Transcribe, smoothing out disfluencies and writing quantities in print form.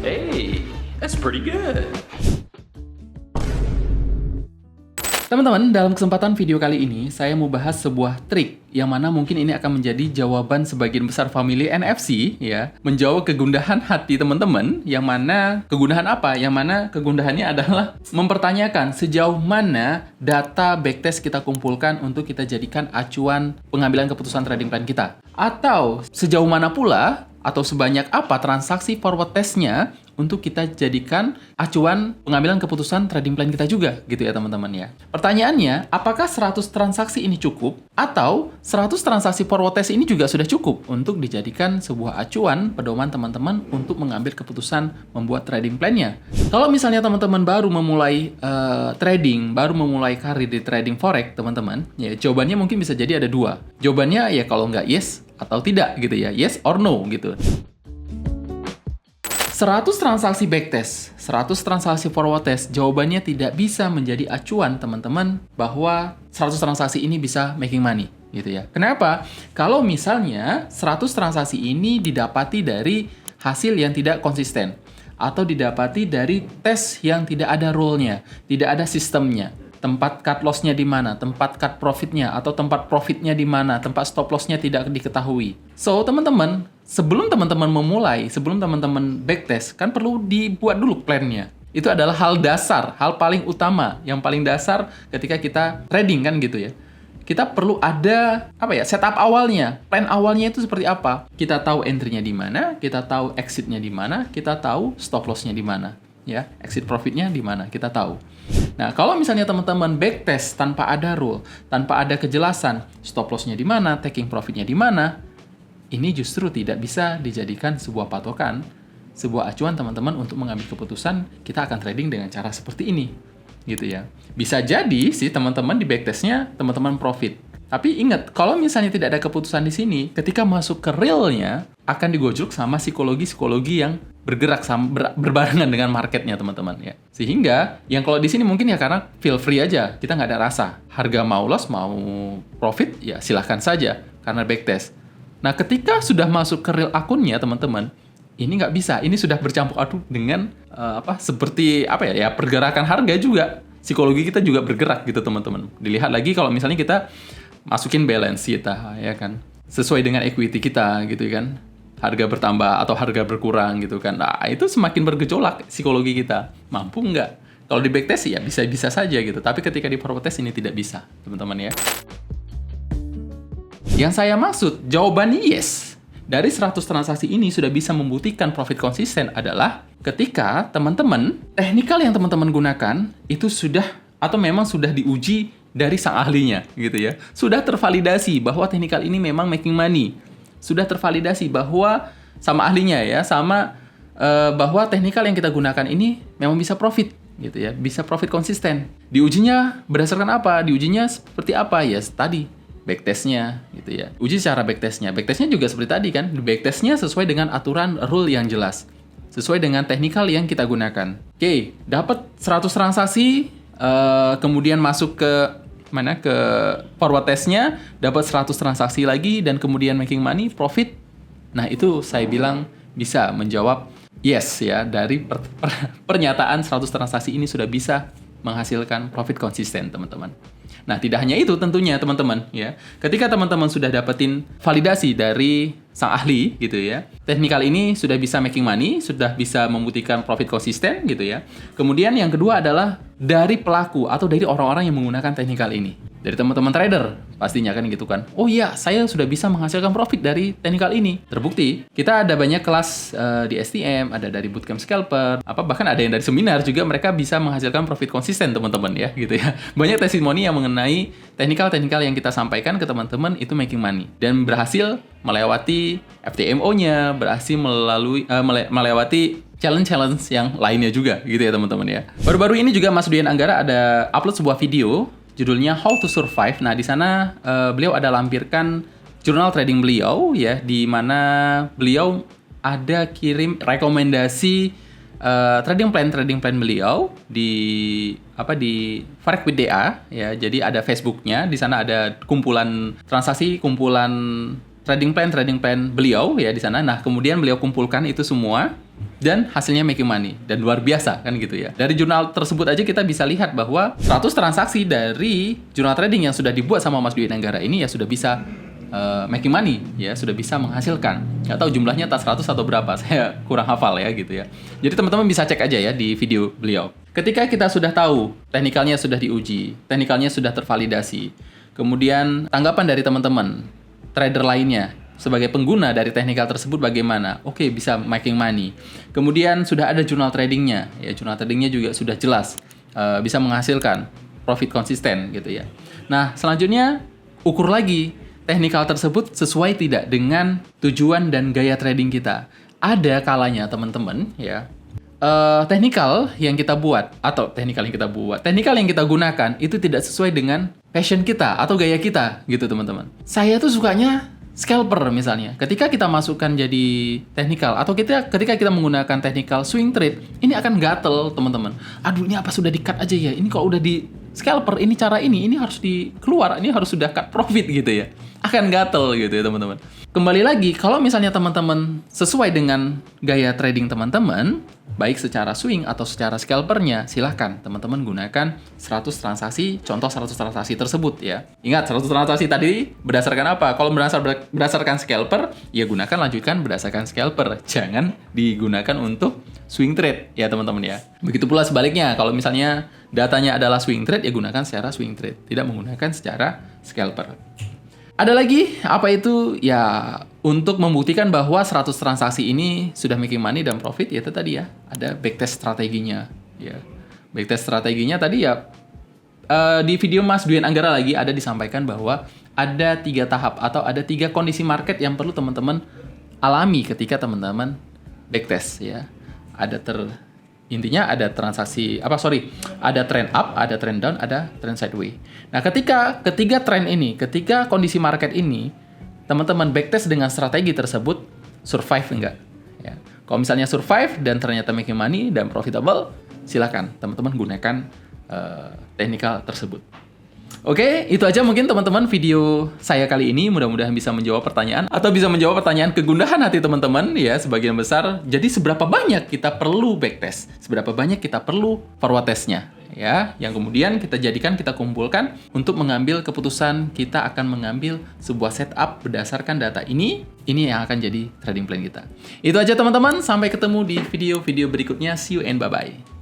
Hey, that's pretty good. Teman-teman, dalam kesempatan video kali ini, saya mau bahas sebuah trik yang mana mungkin ini akan menjadi jawaban sebagian besar family NFC, ya, menjawab kegundahan hati teman-teman, yang mana kegundahan apa? Yang mana kegundahannya adalah mempertanyakan sejauh mana data backtest kita kumpulkan untuk kita jadikan acuan pengambilan keputusan trading plan kita. Atau sejauh mana pula atau sebanyak apa transaksi forward testnya untuk kita jadikan acuan pengambilan keputusan trading plan kita juga, gitu ya teman-teman ya. Pertanyaannya, apakah 100 transaksi ini cukup atau 100 transaksi forward test ini juga sudah cukup untuk dijadikan sebuah acuan pedoman teman-teman untuk mengambil keputusan membuat trading plan-nya? Kalau misalnya teman-teman baru memulai trading, baru memulai karir di trading forex, teman-teman, ya jawabannya mungkin bisa jadi ada dua. Jawabannya ya kalau nggak yes atau tidak gitu ya, yes or no gitu. 100 transaksi backtest, 100 transaksi forward test, jawabannya tidak bisa menjadi acuan teman-teman bahwa 100 transaksi ini bisa making money, gitu ya. Kenapa? Kalau misalnya 100 transaksi ini didapati dari hasil yang tidak konsisten, atau didapati dari tes yang tidak ada rule-nya, tidak ada sistemnya. Tempat cut loss-nya di mana, tempat cut profit-nya, atau tempat profit-nya di mana, tempat stop loss-nya tidak diketahui. So, teman-teman, sebelum teman-teman memulai, sebelum teman-teman backtest, kan perlu dibuat dulu plan-nya. Itu adalah hal dasar, hal paling utama, yang paling dasar ketika kita trading kan gitu ya. Kita perlu ada setup awalnya, plan awalnya itu seperti apa. Kita tahu entry-nya di mana, kita tahu exit-nya di mana, kita tahu stop loss-nya di mana. Ya, exit profit-nya di mana, kita tahu. Nah, kalau misalnya teman-teman backtest tanpa ada rule, tanpa ada kejelasan, stop loss-nya di mana, taking profit-nya di mana, ini justru tidak bisa dijadikan sebuah patokan, sebuah acuan teman-teman untuk mengambil keputusan kita akan trading dengan cara seperti ini, gitu ya. Bisa jadi sih teman-teman di backtest-nya teman-teman profit. Tapi ingat, kalau misalnya tidak ada keputusan di sini, ketika masuk ke real-nya akan digojlok sama psikologi-psikologi yang bergerak berbarengan dengan marketnya teman-teman ya. Sehingga yang kalau di sini mungkin ya karena feel free aja, kita nggak ada rasa. Harga mau loss, mau profit, ya silahkan saja karena backtest. Nah, ketika sudah masuk ke real akunnya teman-teman, ini nggak bisa. Ini sudah bercampur aduk dengan pergerakan harga juga. Psikologi kita juga bergerak gitu teman-teman. Dilihat lagi kalau misalnya kita masukin balance kita ya kan, sesuai dengan equity kita gitu kan. Harga bertambah atau harga berkurang gitu kan. Nah, itu semakin bergejolak psikologi kita. Mampu nggak? Kalau di backtest ya bisa-bisa saja gitu. Tapi ketika di forward test ini tidak bisa, teman-teman ya. Yang saya maksud, jawabannya yes. Dari 100 transaksi ini sudah bisa membuktikan profit konsisten adalah ketika teman-teman, teknikal yang teman-teman gunakan itu sudah atau memang sudah diuji dari sang ahlinya gitu ya. Sudah tervalidasi bahwa teknikal ini memang making money. Sudah tervalidasi bahwa sama ahlinya ya, bahwa teknikal yang kita gunakan ini memang bisa profit gitu ya, bisa profit konsisten. Diujinya berdasarkan apa? Diujinya seperti apa? Ya tadi backtestnya gitu ya. Uji secara backtestnya. Backtestnya juga seperti tadi kan, backtestnya sesuai dengan aturan rule yang jelas, sesuai dengan teknikal yang kita gunakan. Oke, dapat 100 transaksi, kemudian masuk ke forward testnya, dapat 100 transaksi lagi, dan kemudian making money, profit. Nah, itu saya bilang bisa menjawab yes ya, dari pernyataan 100 transaksi ini sudah bisa menghasilkan profit konsisten, teman-teman. Nah, tidak hanya itu tentunya, teman-teman ya. Ketika teman-teman sudah dapetin validasi dari sang ahli gitu ya, teknikal ini sudah bisa making money, sudah bisa membuktikan profit konsisten gitu ya. Kemudian yang kedua adalah dari pelaku atau dari orang-orang yang menggunakan teknikal ini. Dari teman-teman trader pastinya kan gitu kan. Oh iya, saya sudah bisa menghasilkan profit dari teknikal ini. Terbukti. Kita ada banyak kelas di STM, ada dari bootcamp scalper, bahkan ada yang dari seminar juga mereka bisa menghasilkan profit konsisten, teman-teman ya, gitu ya. Banyak testimoni yang mengenai teknikal-teknikal yang kita sampaikan ke teman-teman itu making money dan berhasil melewati FTMO-nya, berhasil melewati challenge-challenge yang lainnya juga gitu ya teman-teman ya. Baru-baru ini juga Mas Duyan Anggara ada upload sebuah video judulnya How to Survive. Nah, di sana beliau ada lampirkan jurnal trading beliau ya, di mana beliau ada kirim rekomendasi trading plan beliau di Forex with DA ya. Jadi ada Facebooknya, di sana ada kumpulan transaksi, kumpulan trading plan beliau ya di sana. Nah, kemudian beliau kumpulkan itu semua dan hasilnya making money, dan luar biasa kan gitu ya. Dari jurnal tersebut aja kita bisa lihat bahwa 100 transaksi dari jurnal trading yang sudah dibuat sama Mas Dwi Nanggara ini ya sudah bisa making money, ya sudah bisa menghasilkan. Nggak tahu jumlahnya tak 100 atau berapa, saya kurang hafal ya gitu ya. Jadi teman-teman bisa cek aja ya di video beliau. Ketika kita sudah tahu, teknikalnya sudah diuji, teknikalnya sudah tervalidasi, kemudian tanggapan dari teman-teman, trader lainnya, sebagai pengguna dari teknikal tersebut bagaimana? Oke, bisa making money. Kemudian sudah ada jurnal tradingnya, ya jurnal tradingnya juga sudah jelas, bisa menghasilkan profit konsisten gitu ya. Nah, selanjutnya ukur lagi teknikal tersebut sesuai tidak dengan tujuan dan gaya trading kita. Ada kalanya teman-teman ya, teknikal yang kita buat atau teknikal yang kita gunakan itu tidak sesuai dengan passion kita atau gaya kita gitu teman-teman. Saya tuh sukanya scalper misalnya. Ketika kita masukkan jadi technical atau ketika kita menggunakan technical swing trade, ini akan gatel teman-teman. Aduh, ini apa sudah di-cut aja ya? Ini kalau udah di scalper, ini cara ini harus dikeluar, ini harus sudah cut profit gitu ya. Akan gatel gitu ya teman-teman. Kembali lagi, kalau misalnya teman-teman sesuai dengan gaya trading teman-teman, baik secara swing atau secara scalpernya, silahkan teman-teman gunakan 100 transaksi, contoh 100 transaksi tersebut ya. Ingat, 100 transaksi tadi berdasarkan apa? Kalau berdasarkan scalper, ya lanjutkan berdasarkan scalper. Jangan digunakan untuk swing trade ya teman-teman ya. Begitu pula sebaliknya, kalau misalnya datanya adalah swing trade, ya gunakan secara swing trade, tidak menggunakan secara scalper. Ada lagi, apa itu? Ya, untuk membuktikan bahwa 100 transaksi ini sudah making money dan profit, ya itu tadi ya, ada backtest strateginya. Ya, backtest strateginya tadi ya, di video Mas Dwi Nanggara lagi ada disampaikan bahwa ada 3 tahap atau ada 3 kondisi market yang perlu teman-teman alami ketika teman-teman backtest ya. Intinya ada ada trend up, ada trend down, ada trend sideways. Nah, ketika ketiga trend ini, ketika kondisi market ini, teman-teman backtest dengan strategi tersebut, survive enggak? Ya. Kalau misalnya survive dan ternyata making money dan profitable, silakan teman-teman gunakan teknikal tersebut. Oke, itu aja mungkin teman-teman video saya kali ini. Mudah-mudahan bisa menjawab pertanyaan atau bisa menjawab pertanyaan kegundahan hati teman-teman ya sebagian besar. Jadi seberapa banyak kita perlu backtest? Seberapa banyak kita perlu forward testnya? Ya, yang kemudian kita kumpulkan untuk mengambil keputusan kita akan mengambil sebuah setup berdasarkan data ini yang akan jadi trading plan kita. Itu aja teman-teman, sampai ketemu di video-video berikutnya. See you and bye-bye.